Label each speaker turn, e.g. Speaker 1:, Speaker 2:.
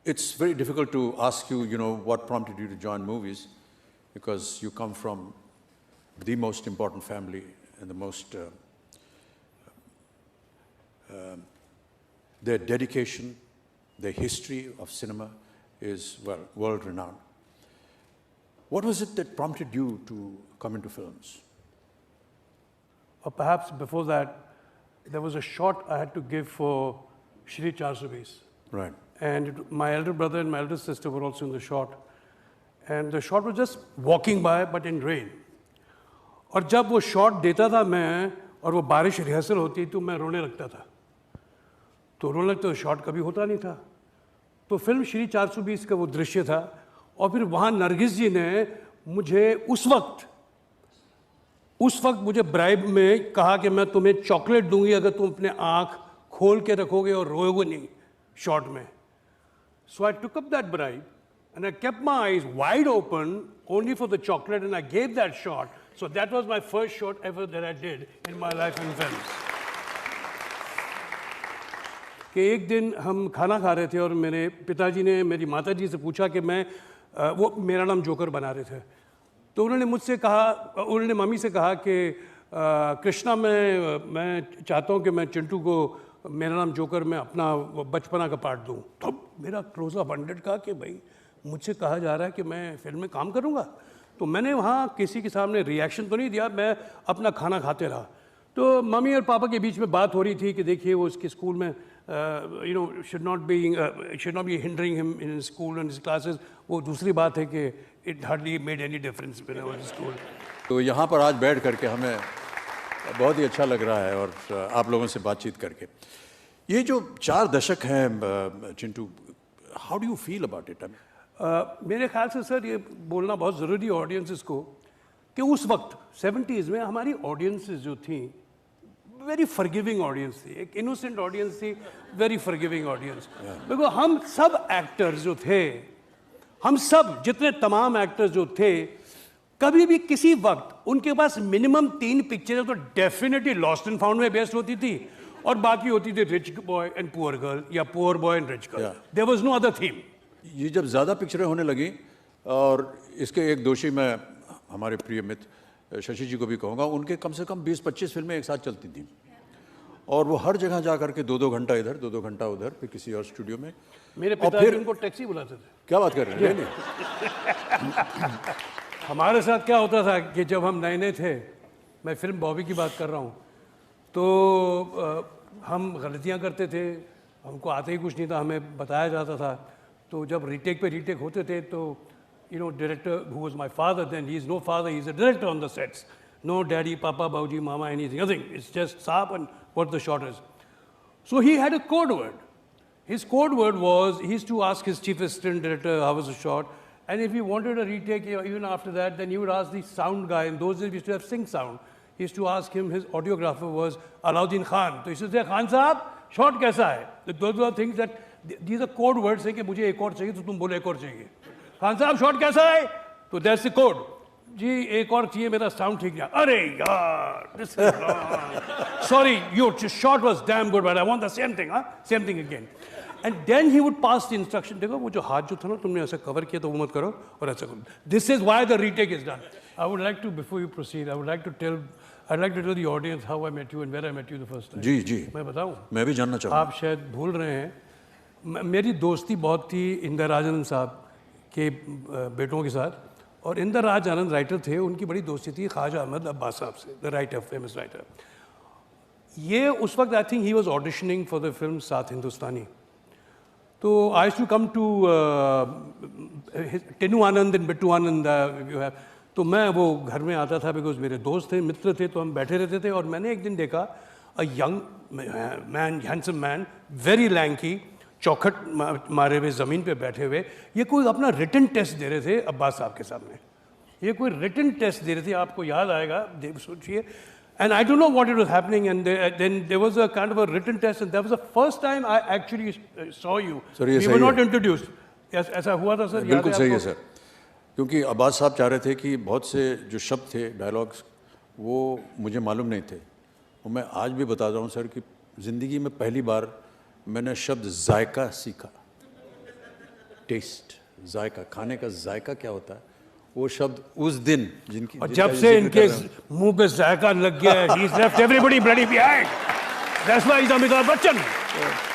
Speaker 1: It's very difficult to ask you, what prompted you to join movies, because you come from the most important family and the most, their dedication, their history of cinema is, well, world-renowned. What was it that prompted you to come into films?
Speaker 2: Or perhaps before that, there was a shot I had to give for Shri 420.
Speaker 1: Right.
Speaker 2: And my elder brother and my elder sister were also in the shot. And the shot was just walking by, but in rain. और जब वो shot देता था मैं और वो बारिश rehearsal होती तो मैं रोने लगता था. तो रोने लगता तो शॉट कभी होता नहीं था. तो फिल्म श्री 420 का वो दृश्य था. और फिर वहाँ नरगिस जी ने मुझे उस वक्त मुझे ब्राइब में कहा कि मैं तुम्हें चॉकलेट दूंगी अगर तुम अपने आँख खोल के रखोगे और रोओगे नहीं शॉट में. So I took up that bribe and I kept my eyes wide open only for the chocolate, and I gave that shot. So that was my first shot ever that I did in my life in films. कि एक दिन हम खाना खा रहे थे और मेरे पिताजी ने मेरी माताजी से पूछा कि वो मेरा नाम जोकर बना रहे थे. तो उन्होंने मम्मी से कहा कि कृष्णा मैं चाहता हूँ कि मैं चिंटू को मेरा नाम जोकर मैं अपना बचपना का पार्ट दूँ. तब मेरा क्लोज अप 100 कहा कि भाई मुझसे कहा जा रहा है कि मैं फिल्म में काम करूँगा. तो मैंने वहाँ किसी के सामने रिएक्शन तो नहीं दिया, मैं अपना खाना खाते रहा. तो मम्मी और पापा के बीच में बात हो रही थी कि देखिए वो उसके स्कूल में should not be hindering him in his school and his classes. वो दूसरी बात है कि it hardly made any difference when I was in school.
Speaker 1: तो यहाँ पर आज बैठ करके हमें बहुत ही अच्छा लग रहा है और आप लोगों से बातचीत करके. ये जो 4 दशक हैं Chintu, how do you feel about it?
Speaker 2: मेरे ख्याल से सर ये बोलना बहुत ज़रूरी है ऑडियंसेस को कि उस वक्त 70s में हमारी ऑडियंसेस जो थी वेरी फॉरगिविंग ऑडियंस थी. एक इनोसेंट ऑडियंस थी, वेरी फॉरगिविंग ऑडियंस. बिकॉज हम सब एक्टर्स जो थे, हम सब जितने तमाम एक्टर्स जो थे, कभी भी किसी वक्त उनके पास मिनिमम 3 पिक्चरें तो डेफिनेटली लॉस्ट एंड फाउंड में बेस्ट होती थी और बाकी होती थी rich boy and poor girl या poor boy and rich girl. There was no other theme.
Speaker 1: ये जब ज़्यादा पिक्चरें होने लगी, और इसके एक दोषी मैं हमारे प्रिय मित्र शशि जी को भी कहूँगा, उनके कम से कम 20-25 फिल्में एक साथ चलती थी और वो हर जगह जा करके 2-2 घंटा इधर 2-2 घंटा उधर, फिर किसी और स्टूडियो में.
Speaker 2: मेरे पिताजी उनको टैक्सी बुलाते थे.
Speaker 1: क्या बात कर रहे हैं?
Speaker 2: हमारे साथ क्या होता था कि जब हम नए थे, मैं फिल्म बॉबी की बात कर रहा हूँ, तो हम गलतियाँ करते थे, हमको आते ही कुछ नहीं था, हमें बताया जाता था. तो जब रीटेक पे रीटेक होते थे तो director who was my father then, he's no father, he's a director on the sets. No daddy, papa, bauji, mama, anything, nothing. It's just saap and what the shot is. So he had a code word. His code word was, he used to ask his chief assistant director how was the shot, and if he wanted a retake even after that, then he would ask the sound guy. In those days we used to have sync sound. He used to ask him, his audiographer was Alauddin Khan. So he used to say, Khan Saab, shot kaisa hai? Those were things that, these are code words saying कि मुझे एक और चाहिए तो तुम बोलो एक और चाहिए. खान साहब शॉट कैसा है? तो दैट्स द कोड. जी एक और चाहिए, मेरा साउंड ठीक नहीं. अरे यार, this is sorry, your shot was damn good but I want the same thing, same thing again. And then he would pass the instruction. देखो वो जो हाथ जो था ना, तुमने ऐसा कवर किया तो वो मत करो और ऐसा करो. This is why the retake is done. I would like to, before you proceed, I would like to tell the audience how I met you and where I met you the first time.
Speaker 1: जी जी,
Speaker 2: मैं बताऊं?
Speaker 1: मैं भी जानना चाहूँगा.
Speaker 2: आप शायद भूल रहे हैं, मेरी दोस्ती बहुत थी इंदिरा राजानंद साहब के बेटों के साथ. और इंदिरा राज आनंद राइटर थे, उनकी बड़ी दोस्ती थी ख्वाजा अहमद अब्बास साहब से, द राइटर, फेमस राइटर. ये उस वक्त I think he was auditioning for the film Saat Hindustani. तो I used to come to Tenu Anand and Bittu Anand you have. तो मैं वो घर में आता था बिकॉज मेरे दोस्त थे, मित्र थे, तो हम बैठे रहते थे. और मैंने एक दिन देखा a young man, handsome man, very lanky, चौखट मारे हुए ज़मीन पे बैठे हुए. ये कोई अपना रिटन टेस्ट दे रहे थे अब्बास साहब के सामने. ये कोई रिटन टेस्ट दे रहे थे, आपको याद आएगा, सोचिए. And I don't know what it was happening, and then there was a kind of a written test, and that was the first time I actually saw you. We were not introduced. ऐसा हुआ था sir?
Speaker 1: बिल्कुल सही है sir, क्योंकि अब्बास साहब चाह रहे थे कि बहुत से जो शब्द थे, डायलॉग्स, वो मुझे मालूम नहीं थे. और मैं आज भी बता रहा हूँ सर कि ज़िंदगी में पहली बार मैंने शब्द जायका सीखा. टेस्ट, जायका, खाने का जायका क्या होता है, वो शब्द उस दिन जिनकी
Speaker 2: और
Speaker 1: जिनका
Speaker 2: जब
Speaker 1: ये
Speaker 2: से
Speaker 1: जिक्र
Speaker 2: इनके
Speaker 1: कर रहे हैं,
Speaker 2: मुंह पे जायका लग गया है, he's left everybody bloody behind. That's why he's Amitabh Bachchan.